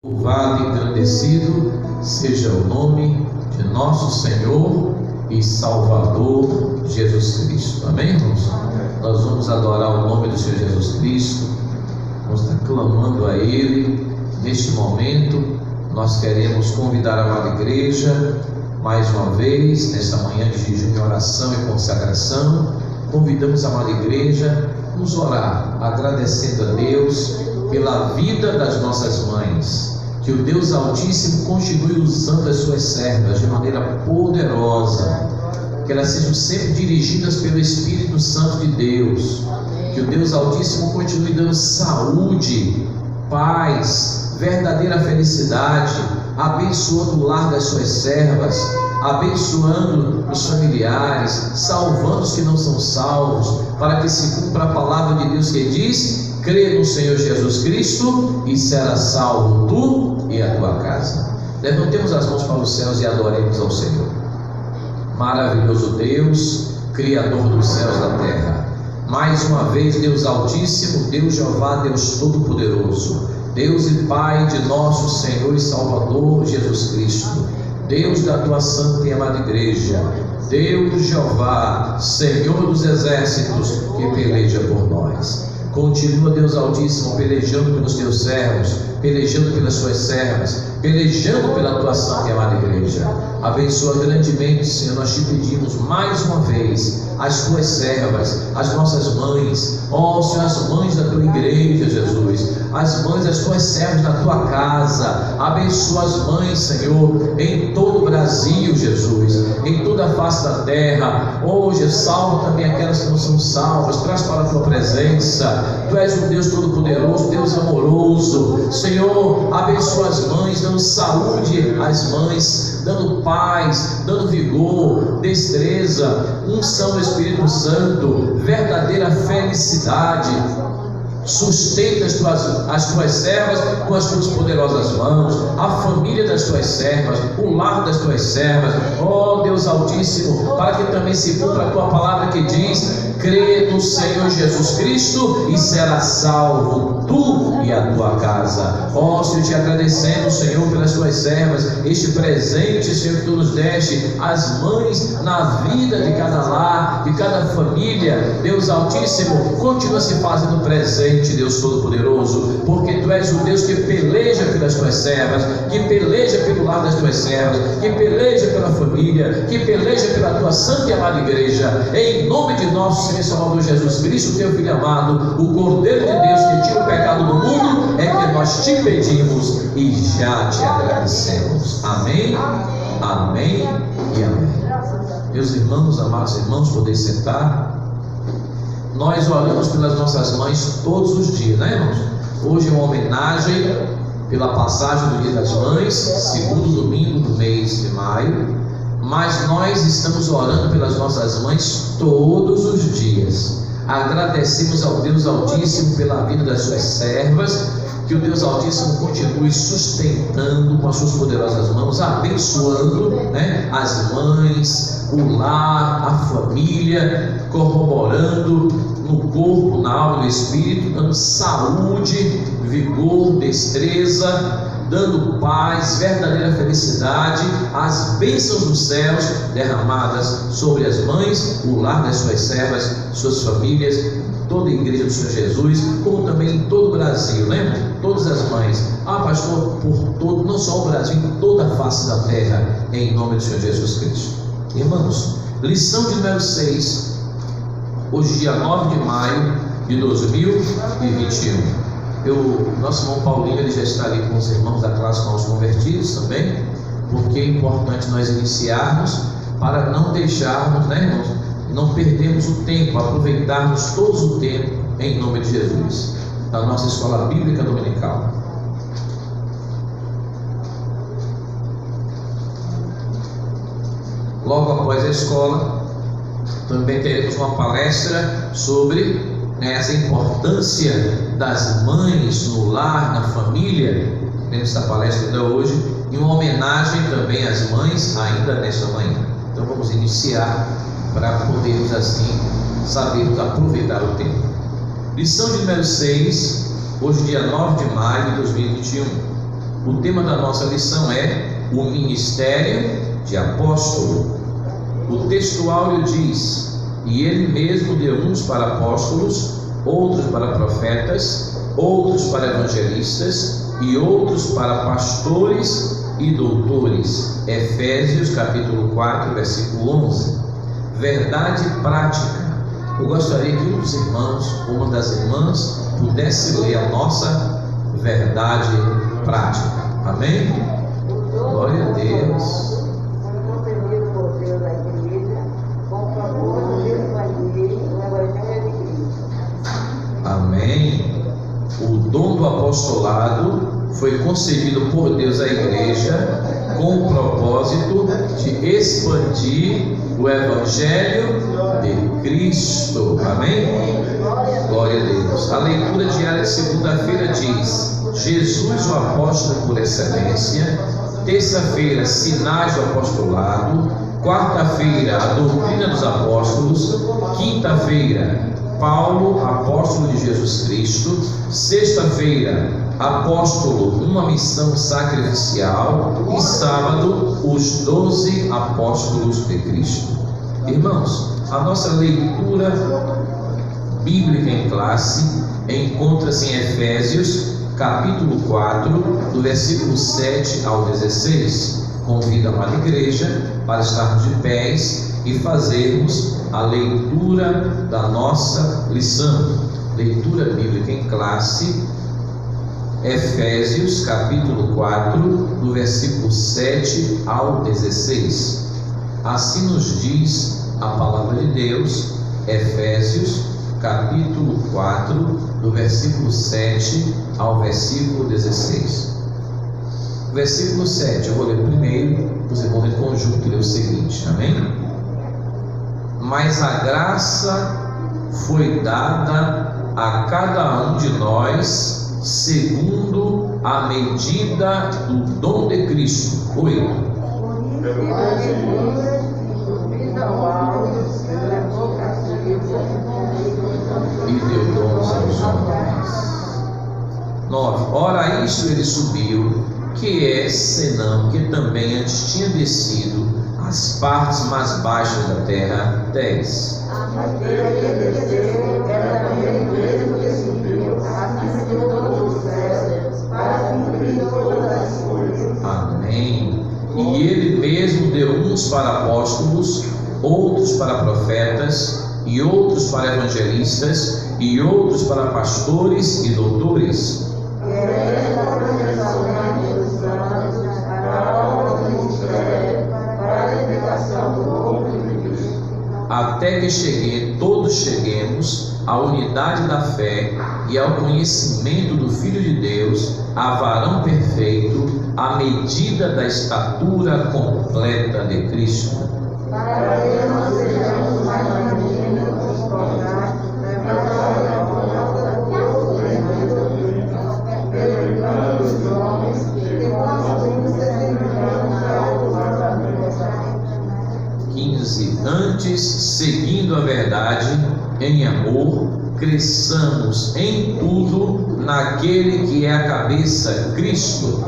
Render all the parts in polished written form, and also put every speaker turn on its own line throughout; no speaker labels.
Louvado e engrandecido seja o nome de nosso Senhor e Salvador Jesus Cristo. Amém, irmãos? Nós vamos adorar o nome do Senhor Jesus Cristo, vamos estar clamando a Ele neste momento. Nós queremos convidar a amada igreja mais uma vez, nesta manhã de jejum e oração e consagração. Convidamos a amada igreja a nos orar, agradecendo a Deus pela vida das nossas mães. Que o Deus Altíssimo continue usando as suas servas de maneira poderosa, que elas sejam sempre dirigidas pelo Espírito Santo de Deus. Que o Deus Altíssimo continue dando saúde, paz, verdadeira felicidade, abençoando o lar das suas servas, abençoando os familiares, salvando os que não são salvos, para que se cumpra a palavra de Deus que diz: crê no Senhor Jesus Cristo e será salvo tu e a tua casa. Levantemos as mãos para os céus e adoremos ao Senhor. Maravilhoso Deus, Criador dos céus e da terra, mais uma vez, Deus Altíssimo, Deus Jeová, Deus Todo-Poderoso, Deus e Pai de nosso Senhor e Salvador Jesus Cristo, Deus da tua santa e amada igreja, Deus Jeová, Senhor dos exércitos, que peleja por nós. Continua, Deus Altíssimo, pelejando pelos teus servos, pelejando pelas suas servas, pelejando pela tua santa e amada igreja. Abençoa grandemente, Senhor. Nós te pedimos mais uma vez as tuas servas, as nossas mães, ó Senhor, as mães da tua igreja, Jesus, as mães das tuas servas da tua casa. Abençoa as mães, Senhor, em todo o Brasil, Jesus, em toda a face da terra. Hoje, salva também aquelas que não são salvas, traz para a tua presença. Tu és um Deus Todo-Poderoso, Deus amoroso. Senhor, abençoa as mães, dando saúde às mães, dando paz, dando vigor, destreza, unção do Espírito Santo, verdadeira felicidade. Sustenta as tuas servas com as tuas poderosas mãos, a família das tuas servas, o lar das tuas servas, ó Deus Altíssimo, para que também se cumpra a tua palavra que diz: crê no Senhor Jesus Cristo e será salvo tu e a tua casa. Ó Senhor, te agradecendo, Senhor, pelas tuas servas, este presente, Senhor, que tu nos deste, as mães na vida de cada lar, de cada família. Deus Altíssimo, continua se fazendo presente, Deus Todo-Poderoso, porque tu és o Deus que peleja pelas tuas servas, que peleja pelo lar das tuas servas, que peleja pela família, que peleja pela tua santa e amada igreja. Em nome de nosso Senhor e Salvador Jesus Cristo, teu Filho amado, o Cordeiro de Deus que tira o pecado do mundo, é que nós te pedimos e já te agradecemos. Amém, amém e amém. Meus irmãos, amados irmãos, podem sentar. Nós oramos pelas nossas mães todos os dias, né, irmãos? Hoje é uma homenagem pela passagem do Dia das Mães, segundo domingo do mês de maio, mas nós estamos orando pelas nossas mães todos os dias. Agradecemos ao Deus Altíssimo pela vida das suas servas, que o Deus Altíssimo continue sustentando com as suas poderosas mãos, abençoando, né, as mães, o lar, a família, corroborando no corpo, na alma e no espírito, dando saúde, vigor, destreza, dando paz, verdadeira felicidade, as bênçãos dos céus derramadas sobre as mães, o lar das suas servas, suas famílias, toda a igreja do Senhor Jesus, como também em todo o Brasil, lembra? Todas as mães, pastor, por todo, não só o Brasil, em toda a face da terra, em nome do Senhor Jesus Cristo. Irmãos, lição de número 6, hoje dia 9 de maio de 2021. Nosso irmão Paulinho, ele já está ali com os irmãos da classe com os convertidos também, porque é importante nós iniciarmos para não deixarmos, né, irmãos, não perdermos o tempo, aproveitarmos todos o tempo em nome de Jesus, da nossa escola bíblica dominical. Logo após a escola, também teremos uma palestra sobre essa importância das mães no lar, na família. Temos essa palestra ainda hoje, e uma homenagem também às mães ainda nesta manhã. Então vamos iniciar para podermos assim sabermos aproveitar o tempo. Lição de número 6, hoje dia 9 de maio de 2021. O tema da nossa lição é o ministério de apóstolo. O texto áureo diz: e ele mesmo deu uns para apóstolos, outros para profetas, outros para evangelistas e outros para pastores e doutores. Efésios capítulo 4, versículo 11. Verdade prática. Eu gostaria que um dos irmãos, uma das irmãs, pudesse ler a nossa verdade prática. Amém? Glória a Deus. Amém. O dom do apostolado foi concedido por Deus à igreja com o propósito de expandir o Evangelho de Cristo. Amém? Glória a Deus. A leitura diária de segunda-feira diz: Jesus, o apóstolo por excelência. Terça-feira, sinais do apostolado. Quarta-feira, a doutrina dos apóstolos. Quinta-feira, Paulo, apóstolo de Jesus Cristo. Sexta-feira, apóstolo, uma missão sacrificial. E sábado, os 12 apóstolos de Cristo. Irmãos, a nossa leitura bíblica em classe encontra-se em Efésios capítulo 4, do versículo 7 ao 16. Convido a amada igreja para estarmos de pés e fazermos a leitura da nossa lição. Leitura bíblica em classe, Efésios capítulo 4, do versículo 7 ao 16. Assim nos diz a palavra de Deus, Efésios capítulo 4, do versículo 7 ao versículo 16. Versículo 7, eu vou ler primeiro, os irmãos em conjunto ler o seguinte, amém? Mas a graça foi dada a cada um de nós segundo a medida do dom de Cristo. 8. E deu dons aos homens. 9. Ora, isto ele subiu, que é senão que também antes tinha descido às partes mais baixas da terra. 10. Amém. E ele mesmo deu uns para apóstolos, outros para profetas, e outros para evangelistas, e outros para pastores e doutores. Até que todos cheguemos à unidade da fé e ao conhecimento do Filho de Deus, a varão perfeito, à medida da estatura completa de Cristo. Para que não sejamos mais meninos, tornar, perdoando os homens, que possamos ser 15. Antes, seguindo a verdade, em amor, cresçamos em tudo naquele que é a cabeça, Cristo.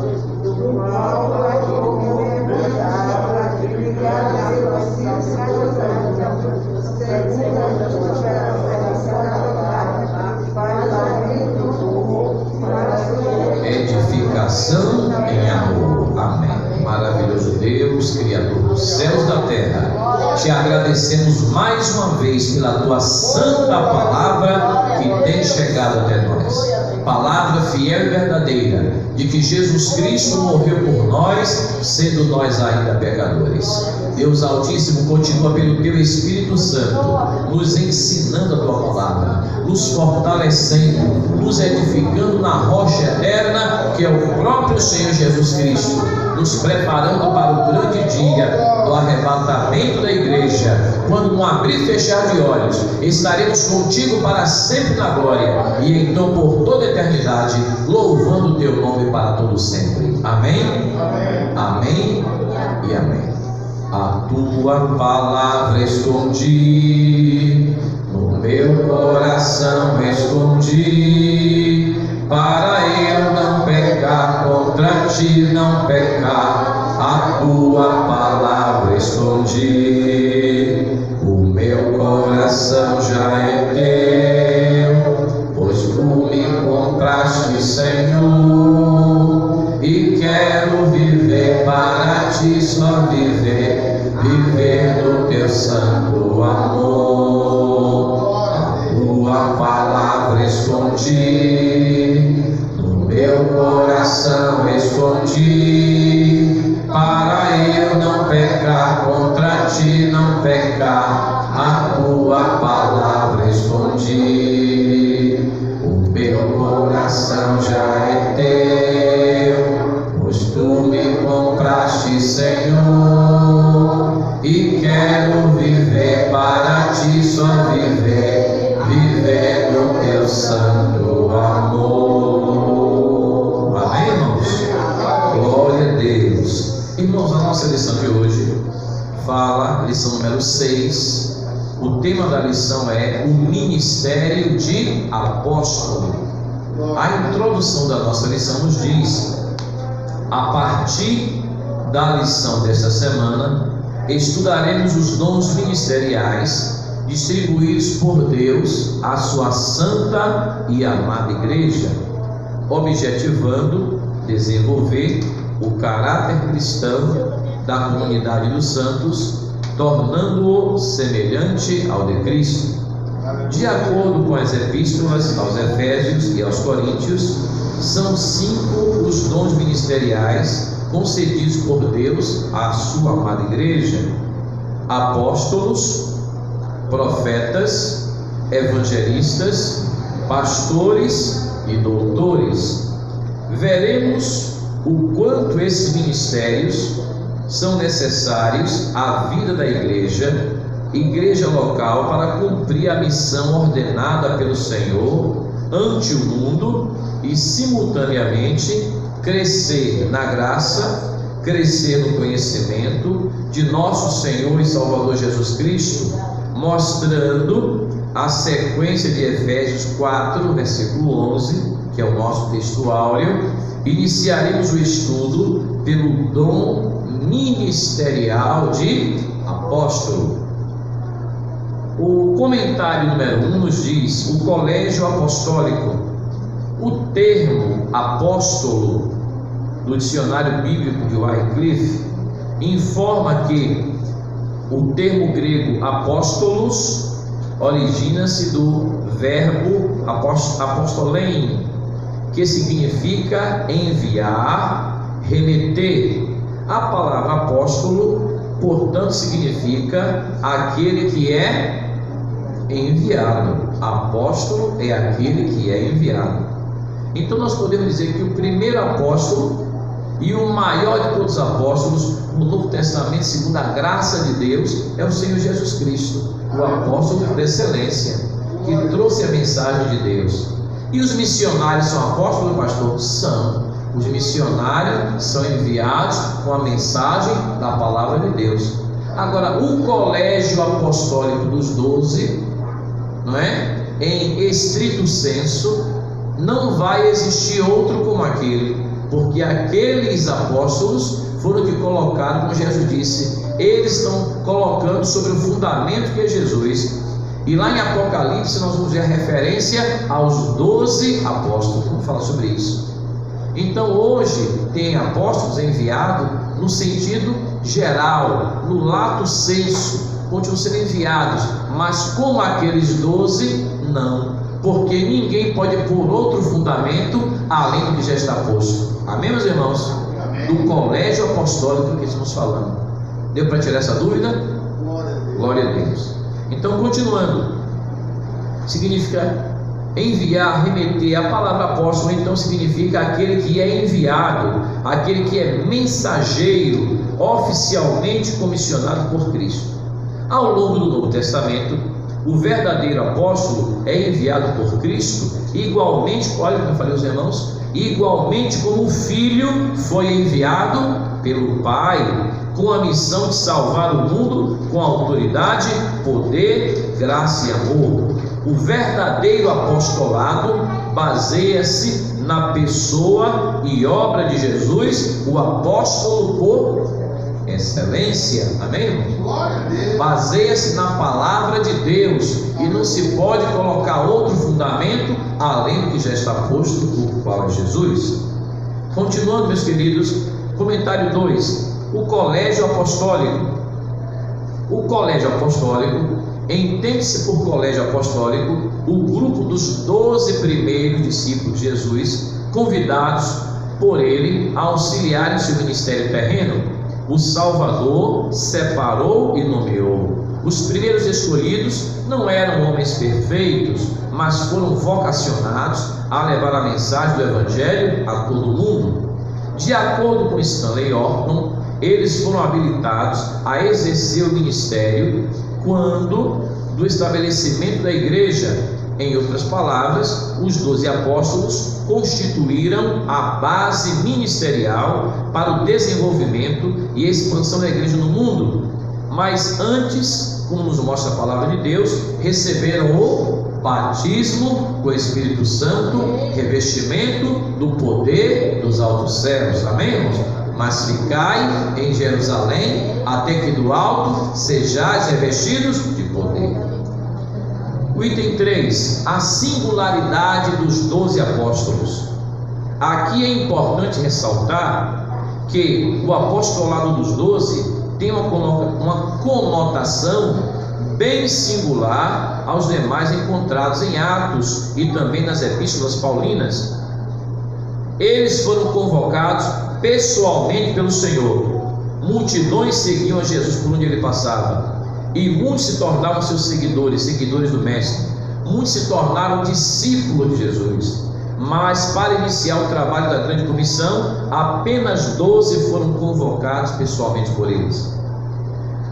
Edificação em amor. Amém. Maravilhoso Deus, Criador dos céus e da terra, te agradecemos mais uma vez pela tua santa palavra que tem chegado até nós. Palavra fiel e verdadeira de que Jesus Cristo morreu por nós, sendo nós ainda pecadores. Deus Altíssimo, continua pelo teu Espírito Santo nos ensinando a tua palavra, nos fortalecendo, nos edificando na rocha eterna que é o próprio Senhor Jesus Cristo, nos preparando para o grande dia do arrebatamento da igreja, quando no abrir e fechar de olhos estaremos contigo para sempre na glória, e então por toda a eternidade louvando o teu nome para todo sempre. Amém? Amém e amém. A tua palavra escondi, no meu coração escondi, para eu não pecar contra ti não pecar, a tua palavra escondi. O meu coração já é teu, pois tu me compraste, Senhor, e quero viver para ti, só viver no teu santo amor. A tua palavra escondi, no meu coração escondi, para eu não pecar, contra ti não pecar, a tua palavra escondi. O meu coração já é teu, pois tu me compraste, Senhor, e quero viver para ti, só viver no teu santo amor. Amém, irmãos? Glória a Deus. Irmãos, a nossa lição de hoje fala, lição número 6, o tema da lição é o ministério de apóstolo. A introdução da nossa lição nos diz: a partir da lição desta semana, estudaremos os dons ministeriais distribuídos por Deus à sua santa e amada igreja, objetivando desenvolver o caráter cristão da comunidade dos santos, tornando-o semelhante ao de Cristo. De acordo com as epístolas aos Efésios e aos Coríntios, são 5 os dons ministeriais concedidos por Deus à sua amada igreja: apóstolos, profetas, evangelistas, pastores e doutores. Veremos o quanto esses ministérios são necessários à vida da igreja local, para cumprir a missão ordenada pelo Senhor ante o mundo e simultaneamente crescer na graça, crescer no conhecimento de nosso Senhor e Salvador Jesus Cristo, mostrando a sequência de Efésios 4, versículo 11, que é o nosso texto áureo. Iniciaremos o estudo pelo dom ministerial de apóstolo. O comentário número 1 nos diz: o colégio apostólico. O termo apóstolo, do dicionário bíblico de Wycliffe, informa que o termo grego apóstolos origina-se do verbo apostolein, que significa enviar, remeter. A palavra apóstolo, portanto, significa aquele que é enviado. Apóstolo é aquele que é enviado. Então nós podemos dizer que o primeiro apóstolo e o maior de todos os apóstolos no Novo Testamento, segundo a graça de Deus, é o Senhor Jesus Cristo, o apóstolo por excelência, que trouxe a mensagem de Deus. E os missionários são apóstolos, pastor? São. Os missionários são enviados com a mensagem da palavra de Deus. Agora, o colégio apostólico dos 12, não é? Em estrito senso, não vai existir outro como aquele, porque aqueles apóstolos foram que colocaram, como Jesus disse, eles estão colocando sobre o fundamento que é Jesus. E lá em Apocalipse nós vamos ver a referência aos 12 apóstolos. Vamos falar sobre isso. Então hoje tem apóstolos enviados no sentido geral, no lato sensu, continuam sendo enviados, mas como aqueles 12, não, porque ninguém pode pôr outro fundamento além do que já está posto. Amém, meus irmãos? Amém. Do colégio apostólico que estamos falando. Deu para tirar essa dúvida? Glória a Deus. Então, continuando, significa enviar, remeter. A palavra apóstolo então significa aquele que é enviado, aquele que é mensageiro, oficialmente comissionado por Cristo. Ao longo do Novo Testamento, o verdadeiro apóstolo é enviado por Cristo, igualmente, olha como eu falei aos irmãos, igualmente como o Filho foi enviado pelo Pai, com a missão de salvar o mundo com autoridade, poder, graça e amor. O verdadeiro apostolado baseia-se na pessoa e obra de Jesus, o apóstolo por excelência. Amém, irmãos? Baseia-se na palavra de Deus e não se pode colocar outro fundamento além do que já está posto, o qual é Jesus. Continuando, meus queridos, comentário 2: o colégio apostólico. O colégio apostólico, entende-se por colégio apostólico o grupo dos 12 primeiros discípulos de Jesus, convidados por ele a auxiliar em seu ministério terreno. O Salvador separou e nomeou. Os primeiros escolhidos não eram homens perfeitos, mas foram vocacionados a levar a mensagem do Evangelho a todo mundo. De acordo com Stanley Orton, eles foram habilitados a exercer o ministério quando do estabelecimento da igreja. Em outras palavras, os 12 apóstolos constituíram a base ministerial para o desenvolvimento e expansão da igreja no mundo. Mas antes, como nos mostra a palavra de Deus, receberam o batismo com o Espírito Santo, revestimento do poder dos altos céus. Amém, irmãos? Mas ficai em Jerusalém, até que do alto sejais revestidos de poder. O item 3, a singularidade dos 12 apóstolos. Aqui é importante ressaltar que o apostolado dos 12 tem uma conotação bem singular aos demais encontrados em Atos e também nas epístolas paulinas. Eles foram convocados pessoalmente pelo Senhor. Multidões seguiam a Jesus por onde ele passava, e muitos se tornaram seus seguidores do Mestre. Muitos se tornaram discípulos de Jesus. Mas para iniciar o trabalho da grande comissão, apenas 12 foram convocados pessoalmente por eles.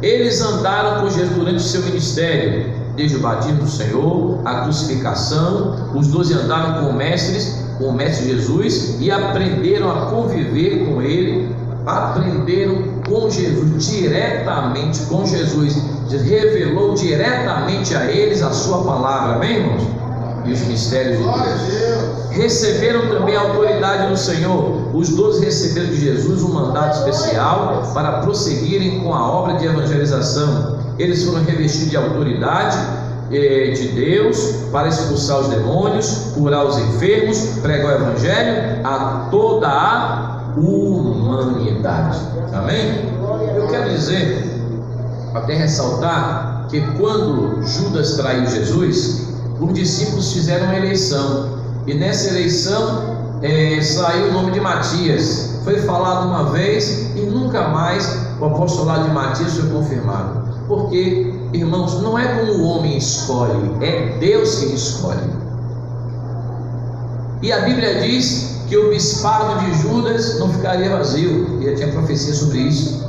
Eles andaram com Jesus durante o seu ministério, desde o batismo do Senhor, a crucificação. Os 12 andaram com o Mestre Jesus, e aprenderam a conviver com ele, aprenderam com Jesus, diretamente com Jesus. Revelou diretamente a eles a sua palavra. Amém, irmãos? E os mistérios de Deus. Receberam também a autoridade do Senhor. Os 12 receberam de Jesus um mandato especial para prosseguirem com a obra de evangelização. Eles foram revestidos de autoridade de Deus para expulsar os demônios, curar os enfermos, pregar o Evangelho a toda a humanidade. Amém? Eu quero dizer, até ressaltar, que quando Judas traiu Jesus, os discípulos fizeram uma eleição, e nessa eleição saiu o nome de Matias. Foi falado uma vez e nunca mais o apostolado de Matias foi confirmado. Porque, irmãos, não é como o homem escolhe, é Deus quem escolhe. E a Bíblia diz que o bispado de Judas não ficaria vazio, e já tinha profecia sobre isso.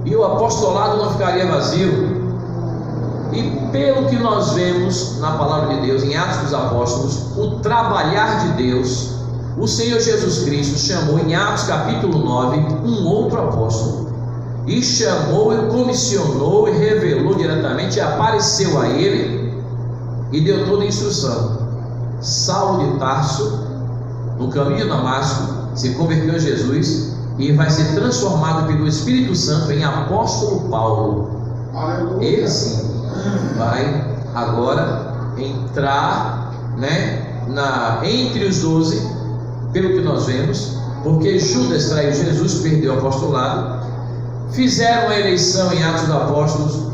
E o apostolado não ficaria vazio. E pelo que nós vemos na palavra de Deus, em Atos dos Apóstolos, o trabalhar de Deus, o Senhor Jesus Cristo chamou em Atos capítulo 9 um outro apóstolo, e chamou e comissionou e revelou diretamente, e apareceu a ele e deu toda a instrução. Saulo de Tarso, no caminho de Damasco, se converteu a Jesus e vai ser transformado pelo Espírito Santo em apóstolo Paulo. Ele sim vai agora entrar, entre os 12, pelo que nós vemos, porque Judas traiu Jesus, perdeu o apostolado. Fizeram a eleição em Atos dos Apóstolos,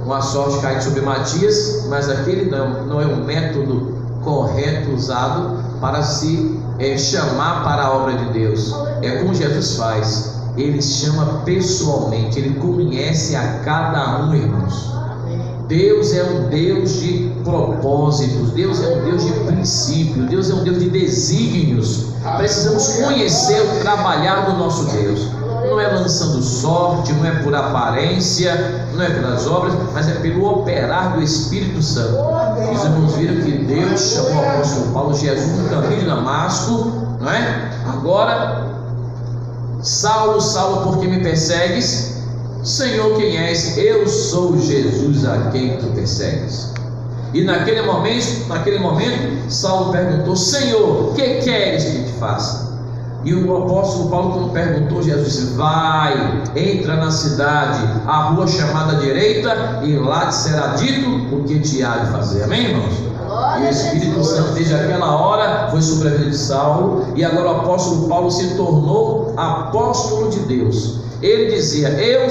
uma sorte caiu sobre Matias, mas aquele não é um método correto usado para se chamar para a obra de Deus. É como Jesus faz, ele chama pessoalmente, ele conhece a cada um, irmãos. Deus é um Deus de propósitos, Deus é um Deus de princípio, Deus é um Deus de desígnios. Precisamos conhecer o trabalhar do nosso Deus. Não é lançando sorte, não é por aparência, não é pelas obras, mas é pelo operar do Espírito Santo. Os irmãos viram que Deus chamou o apóstolo Paulo, Jesus, no caminho de Damasco, não é? Agora, Saulo, Saulo, por que me persegues? Senhor, quem és? Eu sou Jesus a quem tu persegues. E naquele momento, Saulo perguntou: Senhor, o que queres que te faça? E o apóstolo Paulo, quando perguntou, Jesus disse: vai, entra na cidade, a rua chamada direita, e lá te será dito o que te há de fazer. Amém, irmãos? E o Espírito Santo, desde aquela hora, foi sobre a vida de Saulo, e agora o apóstolo Paulo se tornou apóstolo de Deus. Ele dizia: eu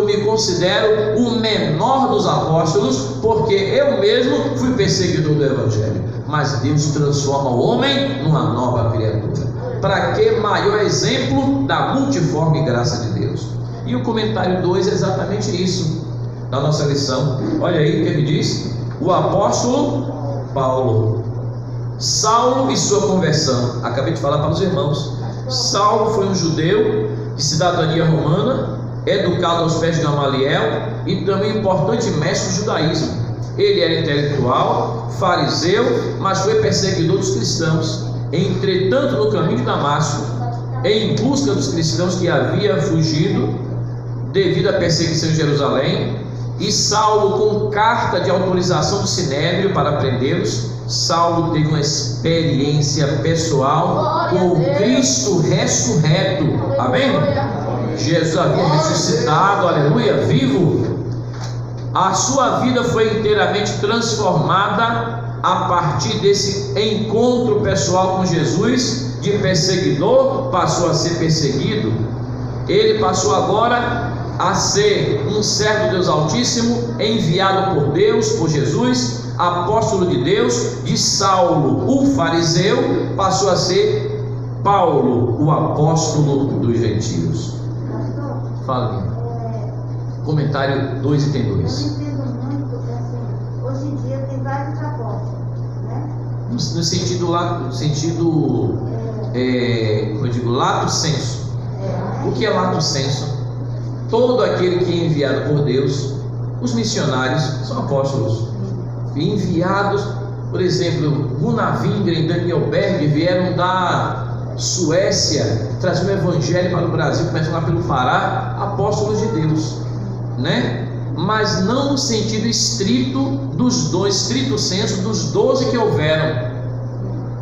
me considero o menor dos apóstolos, porque eu mesmo fui perseguidor do Evangelho. Mas Deus transforma o homem numa nova criatura. Para que maior exemplo da multiforme graça de Deus? E o comentário 2 é exatamente isso, na nossa lição. Olha aí o que ele diz: o apóstolo Paulo. Saulo e sua conversão. Acabei de falar para os irmãos. Saulo foi um judeu de cidadania romana, educado aos pés de Gamaliel e também importante mestre do judaísmo. Ele era intelectual, fariseu, mas foi perseguidor dos cristãos. Entretanto, no caminho de Damasco, em busca dos cristãos que haviam fugido devido à perseguição em Jerusalém, e Saulo, com carta de autorização do Sinédrio para prendê-los, Saulo teve uma experiência pessoal com o Cristo ressurreto. Amém? Jesus havia ressuscitado, aleluia, vivo. A sua vida foi inteiramente transformada a partir desse encontro pessoal com Jesus. De perseguidor passou a ser perseguido. Ele passou agora a ser um servo de Deus Altíssimo, enviado por Deus, por Jesus, apóstolo de Deus. De Saulo, o fariseu, passou a ser Paulo, o apóstolo dos gentios. Fala. Comentário 2 e tem 2.
Eu entendo muito que assim, hoje em dia tem vários apóstolos, né?
No sentido como eu digo, lato sensu. O que é lato sensu? Todo aquele que é enviado por Deus. Os missionários são apóstolos enviados. Por exemplo, Gunnar Wingren e Daniel Berg vieram da Suécia, traziam o evangelho para o Brasil, começaram lá pelo Pará, apóstolos de Deus, né? Mas não no sentido estrito dos 12 que houveram.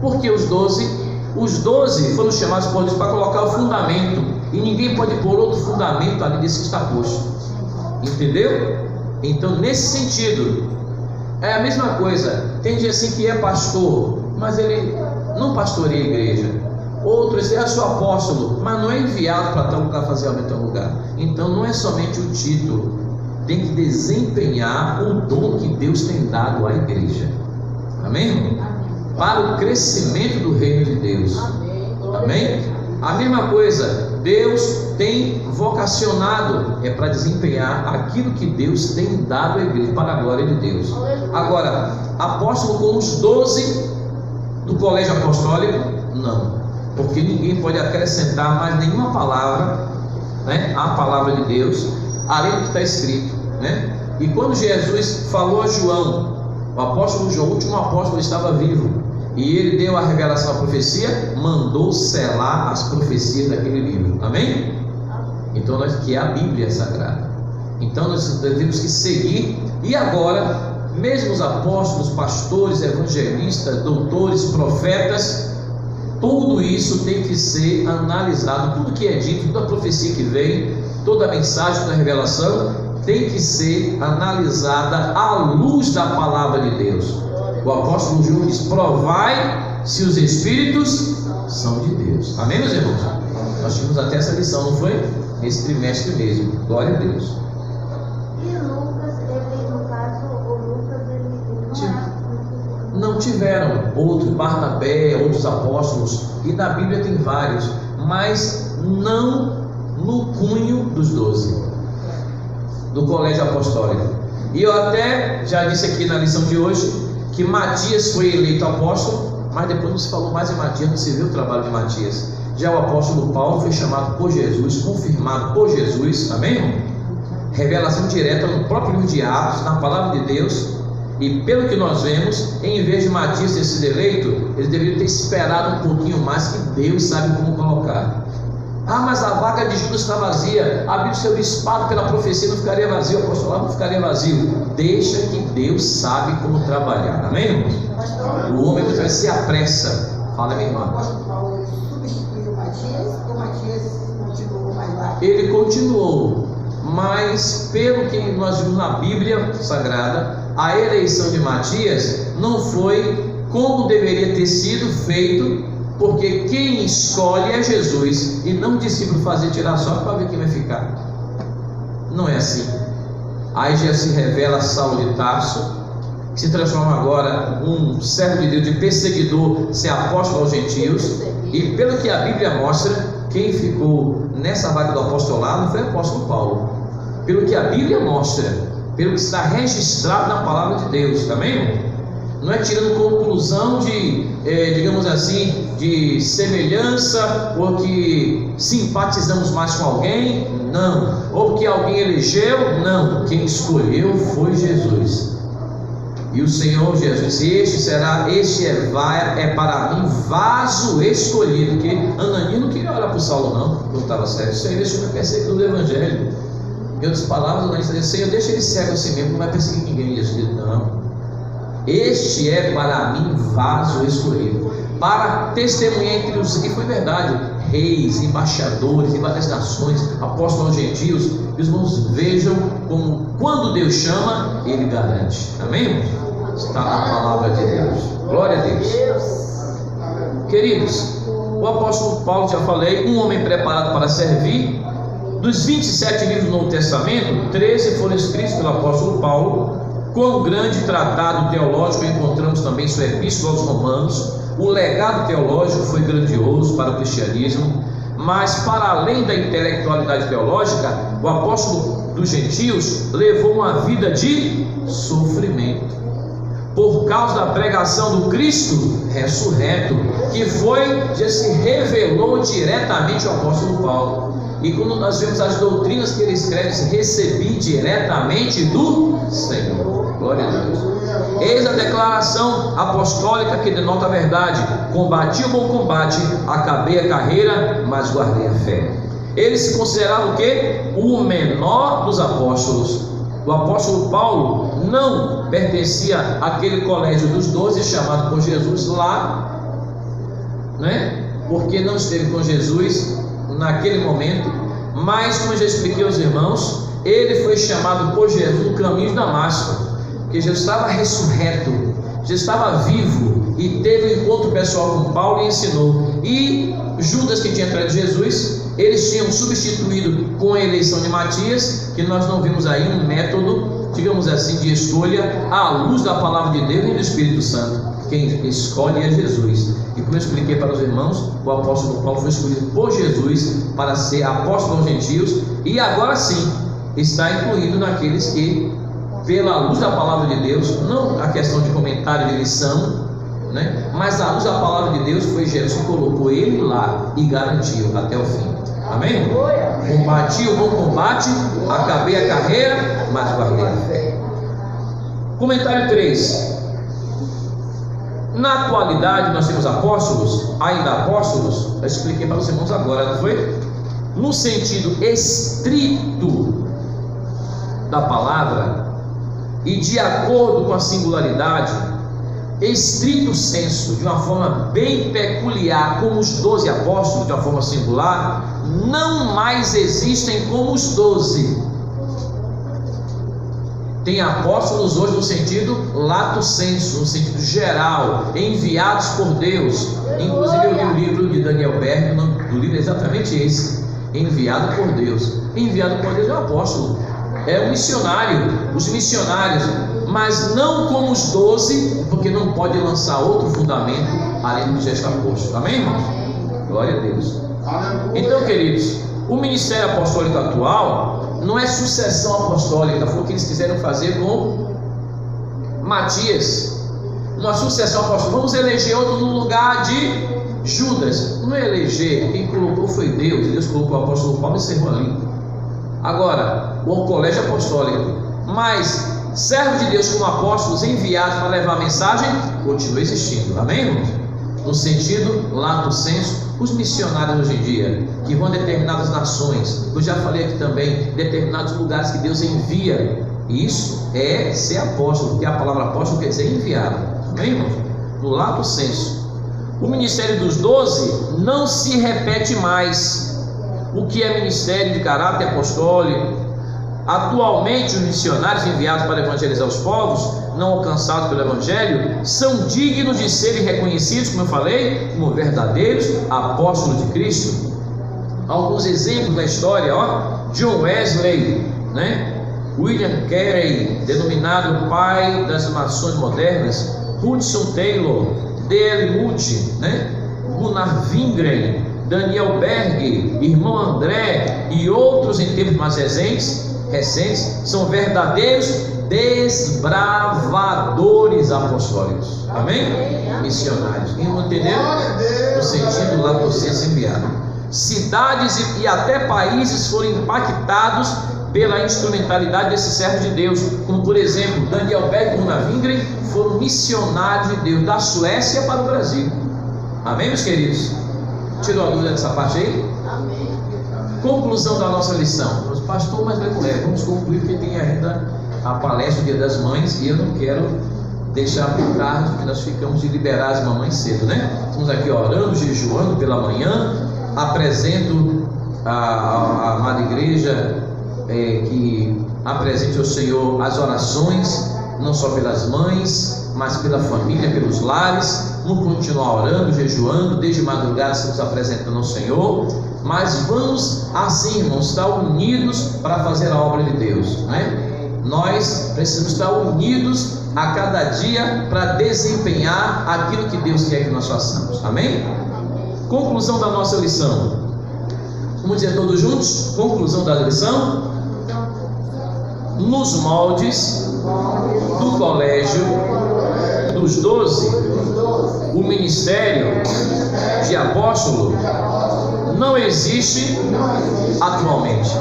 Porque os 12 foram chamados por Deus para colocar o fundamento, e ninguém pode pôr outro fundamento ali desse que está posto. Entendeu? Então, nesse sentido, é a mesma coisa. Tem gente assim que é pastor, mas ele não pastoreia a igreja. Outros é seu apóstolo, mas não é enviado para tal lugar fazer algo em tal lugar. Então não é somente o título, tem que desempenhar o dom que Deus tem dado à igreja. Amém? Para o crescimento do reino de Deus. Amém? A mesma coisa, Deus tem vocacionado, é para desempenhar aquilo que Deus tem dado à igreja, para a glória de Deus. Agora, apóstolo com os 12 do colégio apostólico? Não, porque ninguém pode acrescentar mais nenhuma palavra, né, à palavra de Deus, além do que está escrito, né? E quando Jesus falou a João, o apóstolo João, o último apóstolo, estava vivo, e ele deu a revelação à profecia, mandou selar as profecias daquele livro. Amém? Então que é a Bíblia Sagrada. Então nós temos que seguir. E agora, mesmo os apóstolos, pastores, evangelistas, doutores, profetas, tudo isso tem que ser analisado. Tudo que é dito, toda a profecia que vem, toda a mensagem, toda a revelação, tem que ser analisada à luz da palavra de Deus. O apóstolo João diz: provai se os espíritos são de Deus. Amém, meus irmãos? Nós tivemos até essa lição, não foi? Esse trimestre mesmo. Glória a Deus.
E Lucas, ele, no caso, o Lucas, ele
não tiveram outros, Barnabé, outros apóstolos, e na Bíblia tem vários, mas não no cunho dos 12 do colégio apostólico. E eu até já disse aqui na lição de hoje que Matias foi eleito apóstolo, mas depois não se falou mais em Matias, não se viu o trabalho de Matias. Já o apóstolo Paulo foi chamado por Jesus, confirmado por Jesus. Amém, irmão? Revelação direta no próprio livro de Atos, na palavra de Deus. E pelo que nós vemos, em vez de Matias ter sido eleito, ele deveria ter esperado um pouquinho mais, que Deus sabe como colocar. Ah, mas a vaga de Judas está vazia. A Bíblia, seu bispado pela profecia não ficaria vazio, o apostolado não ficaria vazio. Deixa que Deus sabe como trabalhar. Amém, irmãos? O homem muitas vezes se apressa. Fala, minha irmã.
O apóstolo Paulo substituiu Matias ou Matias continuou mais lá?
Ele continuou, mas pelo que nós vimos na Bíblia Sagrada, a eleição de Matias não foi como deveria ter sido feito, porque quem escolhe é Jesus e não o discípulo fazer tirar sorte para ver quem vai ficar. Não é assim. Aí já se revela Saulo de Tarso, que se transforma agora um servo de Deus, de perseguidor, ser apóstolo aos gentios. E pelo que a Bíblia mostra, quem ficou nessa vaga do apostolado foi o apóstolo Paulo. Pelo que a Bíblia mostra, pelo que está registrado na palavra de Deus, amém? Não é tirando conclusão de, digamos assim, de semelhança, ou que simpatizamos mais com alguém, não. Ou que alguém elegeu, não. Quem escolheu foi Jesus. E o Senhor Jesus, este é para mim vaso escolhido. Porque Ananias não queria olhar para o Saulo, não estava cego. Senhor, este é perseguidor do Evangelho. Em outras palavras, Ananias dizia: Senhor, deixa ele cego assim mesmo, não vai perseguir ninguém. Jesus disse: não. Este é para mim vaso escolhido, para testemunhar entre os, e foi verdade, reis, embaixadores de várias nações, apóstolos aos gentios. Os irmãos vejam como quando Deus chama, Ele garante. Amém? Está na palavra de Deus. Glória a Deus. Queridos, o apóstolo Paulo, já falei, um homem preparado para servir. Dos 27 livros do Novo Testamento, 13 foram escritos pelo apóstolo Paulo. Quão grande tratado teológico encontramos também sua epístola aos Romanos. O legado teológico foi grandioso para o cristianismo, mas para além da intelectualidade teológica, o apóstolo dos gentios levou uma vida de sofrimento por causa da pregação do Cristo ressurreto, que já se revelou diretamente ao apóstolo Paulo. E quando nós vemos as doutrinas que ele escreve, recebi diretamente do Senhor. Glória a Deus. Eis a declaração apostólica que denota a verdade: combati o bom combate, acabei a carreira, mas guardei a fé. Ele se considerava o quê? O menor dos apóstolos. O apóstolo Paulo não pertencia àquele colégio dos 12 chamado por Jesus lá, né? Porque não esteve com Jesus naquele momento. Mas, como eu já expliquei aos irmãos, ele foi chamado por Jesus no caminho de Damasco, porque Jesus estava ressurreto, Jesus estava vivo e teve um encontro pessoal com Paulo e ensinou. E Judas, que tinha traído Jesus, eles tinham substituído com a eleição de Matias, que nós não vimos aí um método, digamos assim, de escolha à luz da palavra de Deus e do Espírito Santo. Quem escolhe é Jesus. E como eu expliquei para os irmãos, o apóstolo Paulo foi escolhido por Jesus para ser apóstolo aos gentios, e agora sim está incluído naqueles que, pela luz da palavra de Deus, não a questão de comentário de lição, né? Mas a luz da palavra de Deus, foi Jesus que colocou ele lá e garantiu até o fim. Amém? Combati o bom combate, acabei a carreira, mas guardei a fé. Comentário 3. Na atualidade nós temos apóstolos, ainda apóstolos. Eu expliquei para os irmãos agora, não foi? No sentido estrito da palavra e de acordo com a singularidade, estrito senso, de uma forma bem peculiar, como os 12 apóstolos, de uma forma singular, não mais existem como os 12. Tem apóstolos hoje no sentido lato sensu, no sentido geral, enviados por Deus. Inclusive eu li o livro de Daniel Berg, o nome do livro é exatamente esse: enviado por Deus. Enviado por Deus é um apóstolo, é um missionário, os missionários, mas não como os 12, porque não pode lançar outro fundamento além do que já está posto. Amém, irmãos? Glória a Deus. Então, queridos, o ministério apostólico atual não é sucessão apostólica, foi o que eles quiseram fazer com Matias. Uma sucessão apostólica, vamos eleger outro no lugar de Judas. Não é eleger, quem colocou foi Deus. Deus colocou o apóstolo Paulo e encerrou ali. Agora, o colégio apostólico, mas servos de Deus como apóstolos enviados para levar a mensagem, continua existindo. Amém, irmãos? no sentido lato sensu, os missionários hoje em dia, que vão a determinadas nações, eu já falei aqui também, determinados lugares que Deus envia. Isso é ser apóstolo, porque a palavra apóstolo quer dizer enviado. Amém, irmãos? No lato sensu. O ministério dos 12 não se repete mais. O que é ministério de caráter apostólico? Atualmente, os missionários enviados para evangelizar os povos não alcançados pelo Evangelho são dignos de serem reconhecidos, como eu falei, como verdadeiros apóstolos de Cristo. Alguns exemplos da história, John Wesley, William Carey, denominado pai das nações modernas, Hudson Taylor, D.L. Moody, Gunnar Wingren, Daniel Berg, irmão André e outros em tempos mais recentes, são verdadeiros desbravadores apostólicos. Amém? Missionários. Entenderam? No sentido lá do senso enviado. Cidades e até países foram impactados pela instrumentalidade desse servo de Deus, como por exemplo Daniel Berg e Gunnar Wingren foram missionários de Deus da Suécia para o Brasil. Amém, meus queridos? Tirou a dúvida dessa parte aí?
Amém.
Conclusão da nossa lição. Pastor, mas vamos concluir, porque tem ainda a palestra do Dia das Mães e eu não quero deixar por tarde, porque nós ficamos de liberar as mamães cedo, Estamos aqui orando, jejuando pela manhã. Apresento a amada igreja que apresente ao Senhor as orações, não só pelas mães, mas pela família, pelos lares. Vamos continuar orando, jejuando, desde madrugada estamos apresentando ao Senhor, mas vamos assim, irmãos, estar unidos para fazer a obra de Deus, Nós precisamos estar unidos a cada dia para desempenhar aquilo que Deus quer que nós façamos. Amém? Conclusão da nossa lição. Vamos dizer todos juntos? Conclusão da lição. Nos moldes do colégio dos 12, o ministério de apóstolo não existe atualmente.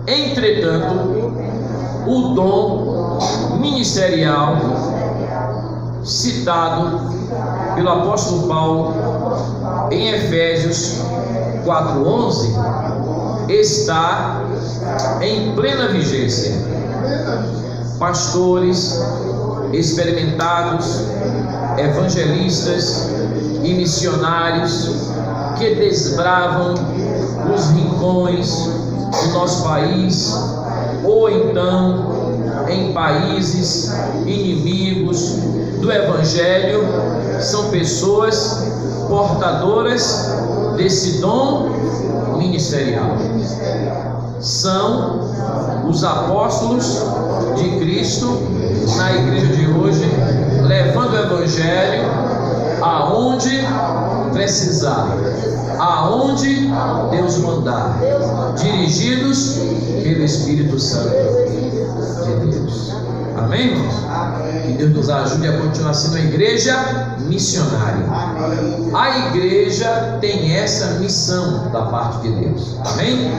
Entretanto, o dom ministerial citado pelo apóstolo Paulo em Efésios 4:11 está em plena vigência. Pastores experimentados, evangelistas e missionários que desbravam os rincões do nosso país, ou então em países inimigos do Evangelho, são pessoas portadoras desse dom ministerial. São os apóstolos de Cristo na igreja de hoje, levando o Evangelho aonde precisar, aonde Deus mandar, dirigidos pelo Espírito Santo de Deus. Amém, irmãos? Que Deus nos ajude a continuar sendo uma igreja missionária. A igreja tem essa missão da parte de Deus. Amém?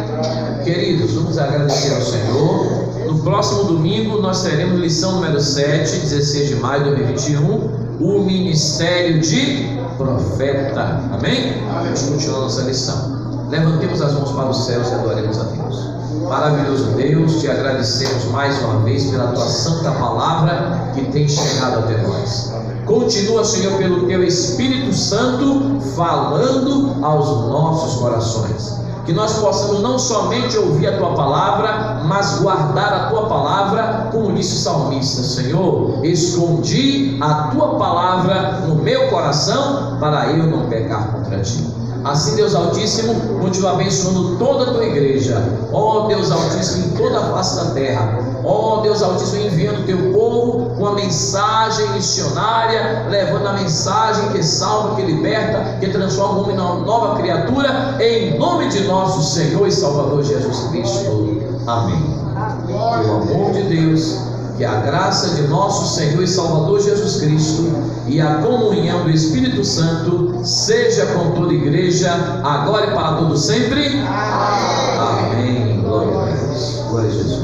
Queridos, vamos agradecer ao Senhor. No próximo domingo nós teremos lição número 7, 16 de maio de 2021, o ministério de profeta. Amém? Vamos continuar nossa lição. Levantemos as mãos para os céus e adoremos a Deus. Maravilhoso Deus, te agradecemos mais uma vez pela tua santa palavra que tem chegado até nós. Continua, Senhor, pelo teu Espírito Santo falando aos nossos corações. Que nós possamos não somente ouvir a tua palavra, mas guardar a tua palavra, como disse o salmista: Senhor, escondi a tua palavra no meu coração para eu não pecar contra ti. Assim, Deus Altíssimo, continua abençoando toda a tua igreja. Ó Deus Altíssimo, em toda a face da terra. Ó Deus Altíssimo, enviando o teu povo com a mensagem missionária, levando a mensagem que salva, que liberta, que transforma o homem numa nova criatura, em nome de nosso Senhor e Salvador Jesus Cristo. Amém. Que o amor de Deus, que a graça de nosso Senhor e Salvador Jesus Cristo e a comunhão do Espírito Santo seja com toda a igreja, agora e para todo sempre. Amém. Glória a Deus. Glória a Jesus.